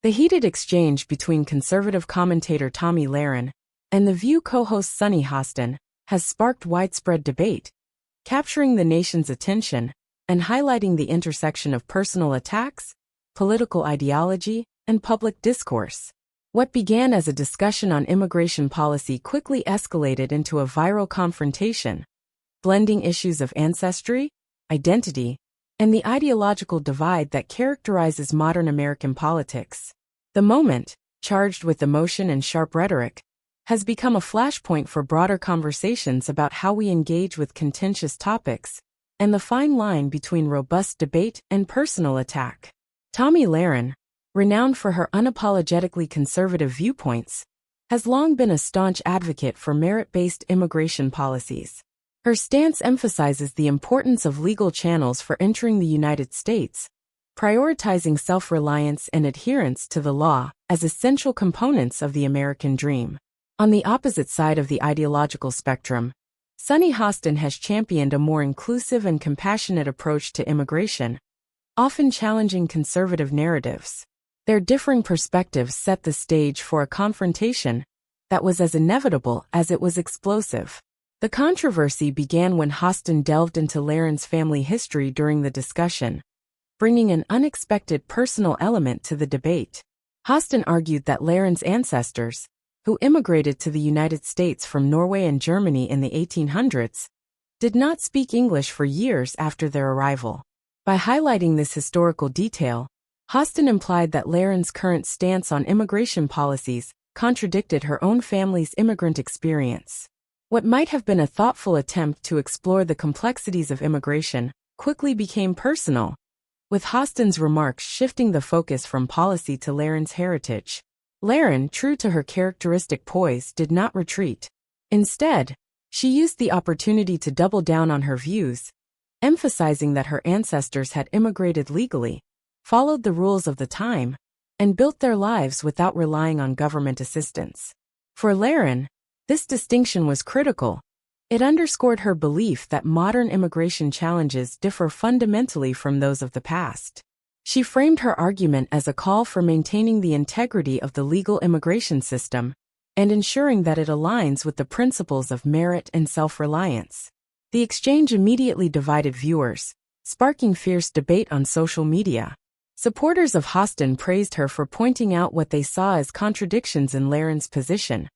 The heated exchange between conservative commentator Tomi Lahren and The View co-host Sunny Hostin has sparked widespread debate, capturing the nation's attention and highlighting the intersection of personal attacks, political ideology, and public discourse. What began as a discussion on immigration policy quickly escalated into a viral confrontation, blending issues of ancestry, identity, and the ideological divide that characterizes modern American politics. The moment, charged with emotion and sharp rhetoric, has become a flashpoint for broader conversations about how we engage with contentious topics and the fine line between robust debate and personal attack. Tomi Lahren, renowned for her unapologetically conservative viewpoints, has long been a staunch advocate for merit-based immigration policies. Her stance emphasizes the importance of legal channels for entering the United States, prioritizing self-reliance and adherence to the law as essential components of the American dream. On the opposite side of the ideological spectrum, Sunny Hostin has championed a more inclusive and compassionate approach to immigration, often challenging conservative narratives. Their differing perspectives set the stage for a confrontation that was as inevitable as it was explosive. The controversy began when Hostin delved into Lahren's family history during the discussion, bringing an unexpected personal element to the debate. Hostin argued that Lahren's ancestors, who immigrated to the United States from Norway and Germany in the 1800s, did not speak English for years after their arrival. By highlighting this historical detail, Hostin implied that Lahren's current stance on immigration policies contradicted her own family's immigrant experience. What might have been a thoughtful attempt to explore the complexities of immigration quickly became personal, with Hostin's remarks shifting the focus from policy to Lahren's heritage. Lahren, true to her characteristic poise, did not retreat. Instead, she used the opportunity to double down on her views, emphasizing that her ancestors had immigrated legally, followed the rules of the time, and built their lives without relying on government assistance. For Lahren, this distinction was critical. It underscored her belief that modern immigration challenges differ fundamentally from those of the past. She framed her argument as a call for maintaining the integrity of the legal immigration system and ensuring that it aligns with the principles of merit and self-reliance. The exchange immediately divided viewers, sparking fierce debate on social media. Supporters of Hostin praised her for pointing out what they saw as contradictions in Lahren's position,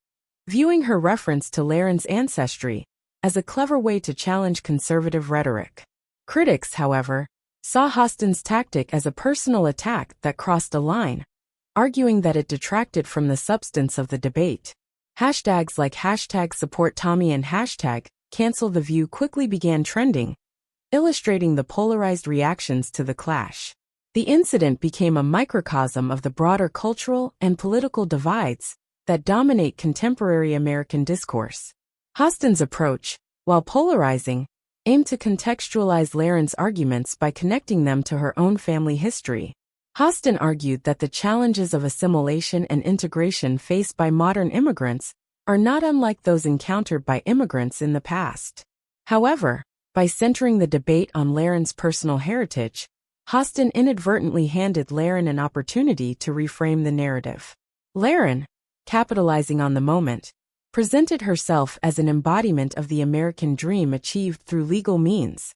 viewing her reference to Lahren's ancestry as a clever way to challenge conservative rhetoric. Critics, however, saw Hostin's tactic as a personal attack that crossed a line, arguing that it detracted from the substance of the debate. Hashtags like #SupportTomi and #CancelTheView quickly began trending, illustrating the polarized reactions to the clash. The incident became a microcosm of the broader cultural and political divides that dominate contemporary American discourse. Hostin's approach, while polarizing, aimed to contextualize Lahren's arguments by connecting them to her own family history. Hostin argued that the challenges of assimilation and integration faced by modern immigrants are not unlike those encountered by immigrants in the past. However, by centering the debate on Lahren's personal heritage, Hostin inadvertently handed Lahren an opportunity to reframe the narrative. Lahren, capitalizing on the moment, presented herself as an embodiment of the American dream achieved through legal means,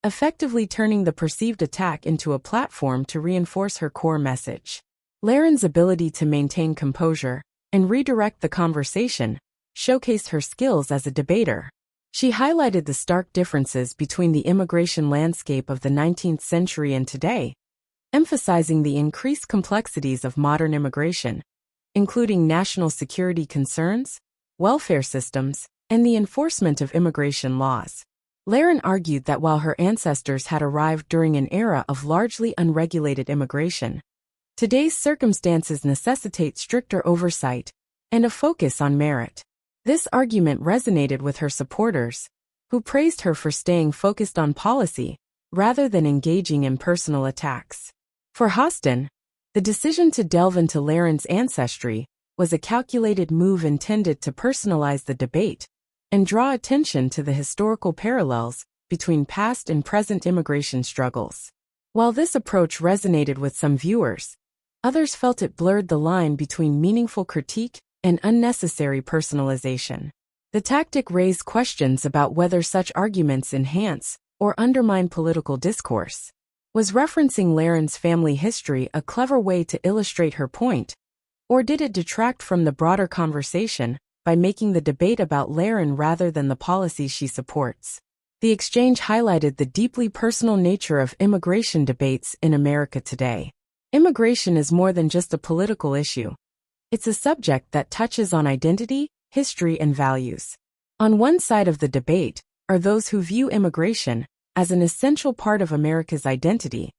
effectively turning the perceived attack into a platform to reinforce her core message. Lahren's ability to maintain composure and redirect the conversation showcased her skills as a debater. She highlighted the stark differences between the immigration landscape of the 19th century and today, emphasizing the increased complexities of modern immigration, including national security concerns, welfare systems, and the enforcement of immigration laws. Lahren argued that while her ancestors had arrived during an era of largely unregulated immigration, today's circumstances necessitate stricter oversight and a focus on merit. This argument resonated with her supporters, who praised her for staying focused on policy rather than engaging in personal attacks. For Hostin, the decision to delve into Lahren's ancestry was a calculated move intended to personalize the debate and draw attention to the historical parallels between past and present immigration struggles. While this approach resonated with some viewers, Others felt it blurred the line between meaningful critique and unnecessary personalization. The tactic raised questions about whether such arguments enhance or undermine political discourse. Was referencing Laren's family history a clever way to illustrate her point, or did it detract from the broader conversation by making the debate about Lahren rather than the policies she supports? The exchange highlighted the deeply personal nature of immigration debates in America today. Immigration is more than just a political issue. It's a subject that touches on identity, history, and values. On one side of the debate are those who view immigration as an essential part of America's identity,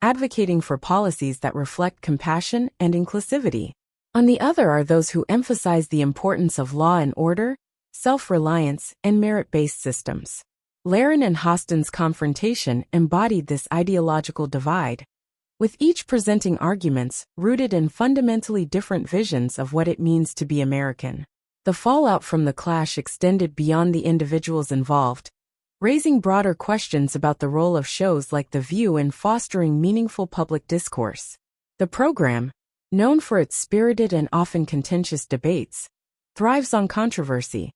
advocating for policies that reflect compassion and inclusivity. On the other are those who emphasize the importance of law and order, self-reliance, and merit-based systems. Lahren and Hostin's confrontation embodied this ideological divide, with each presenting arguments rooted in fundamentally different visions of what it means to be American. The fallout from the clash extended beyond the individuals involved, raising broader questions about the role of shows like The View in fostering meaningful public discourse. The program, known for its spirited and often contentious debates, thrives on controversy.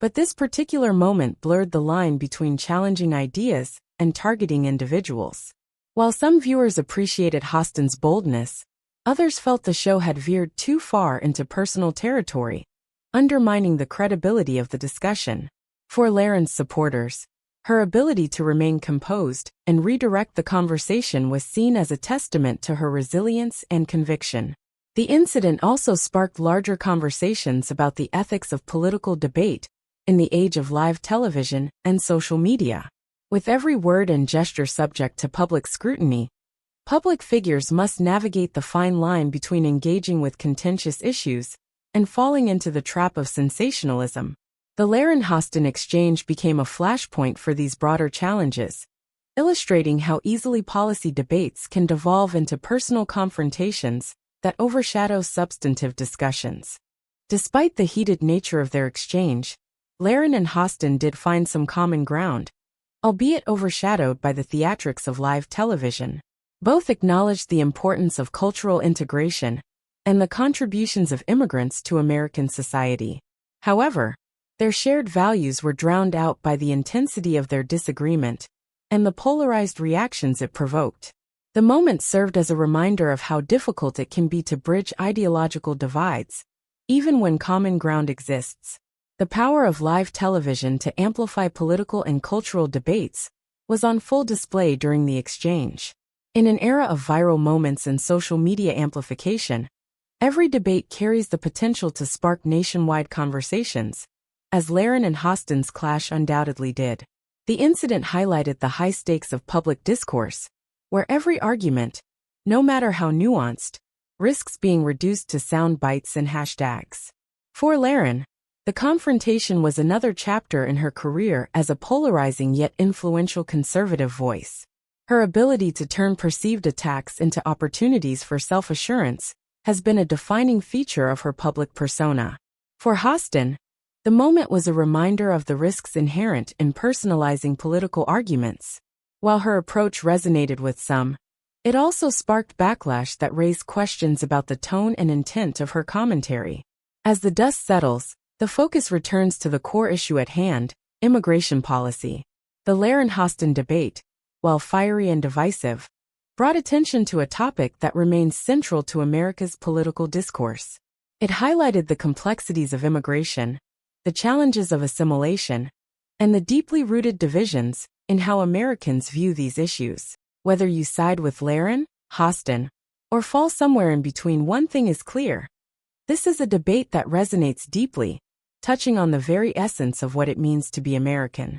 But this particular moment blurred the line between challenging ideas and targeting individuals. While some viewers appreciated Hostin's boldness, others felt the show had veered too far into personal territory, undermining the credibility of the discussion. For Laren's supporters, her ability to remain composed and redirect the conversation was seen as a testament to her resilience and conviction. The incident also sparked larger conversations about the ethics of political debate in the age of live television and social media. With every word and gesture subject to public scrutiny, public figures must navigate the fine line between engaging with contentious issues and falling into the trap of sensationalism. The Lahren-Hostin exchange became a flashpoint for these broader challenges, illustrating how easily policy debates can devolve into personal confrontations that overshadow substantive discussions. Despite the heated nature of their exchange, Lahren and Hostin did find some common ground, albeit overshadowed by the theatrics of live television. Both acknowledged the importance of cultural integration and the contributions of immigrants to American society. However, their shared values were drowned out by the intensity of their disagreement and the polarized reactions it provoked. The moment served as a reminder of how difficult it can be to bridge ideological divides, even when common ground exists. The power of live television to amplify political and cultural debates was on full display during the exchange. In an era of viral moments and social media amplification, every debate carries the potential to spark nationwide conversations, as Lahren and Hostin's clash undoubtedly did. The incident highlighted the high stakes of public discourse, where every argument, no matter how nuanced, risks being reduced to sound bites and hashtags. For Lahren, the confrontation was another chapter in her career as a polarizing yet influential conservative voice. Her ability to turn perceived attacks into opportunities for self-assurance has been a defining feature of her public persona. For Hostin, the moment was a reminder of the risks inherent in personalizing political arguments. While her approach resonated with some, it also sparked backlash that raised questions about the tone and intent of her commentary. As the dust settles, the focus returns to the core issue at hand, immigration policy. The Lahren-Hostin debate, while fiery and divisive, brought attention to a topic that remains central to America's political discourse. It highlighted the complexities of immigration, the challenges of assimilation, and the deeply rooted divisions in how Americans view these issues. Whether you side with Lahren, Hostin, or fall somewhere in between, one thing is clear. This is a debate that resonates deeply, touching on the very essence of what it means to be American.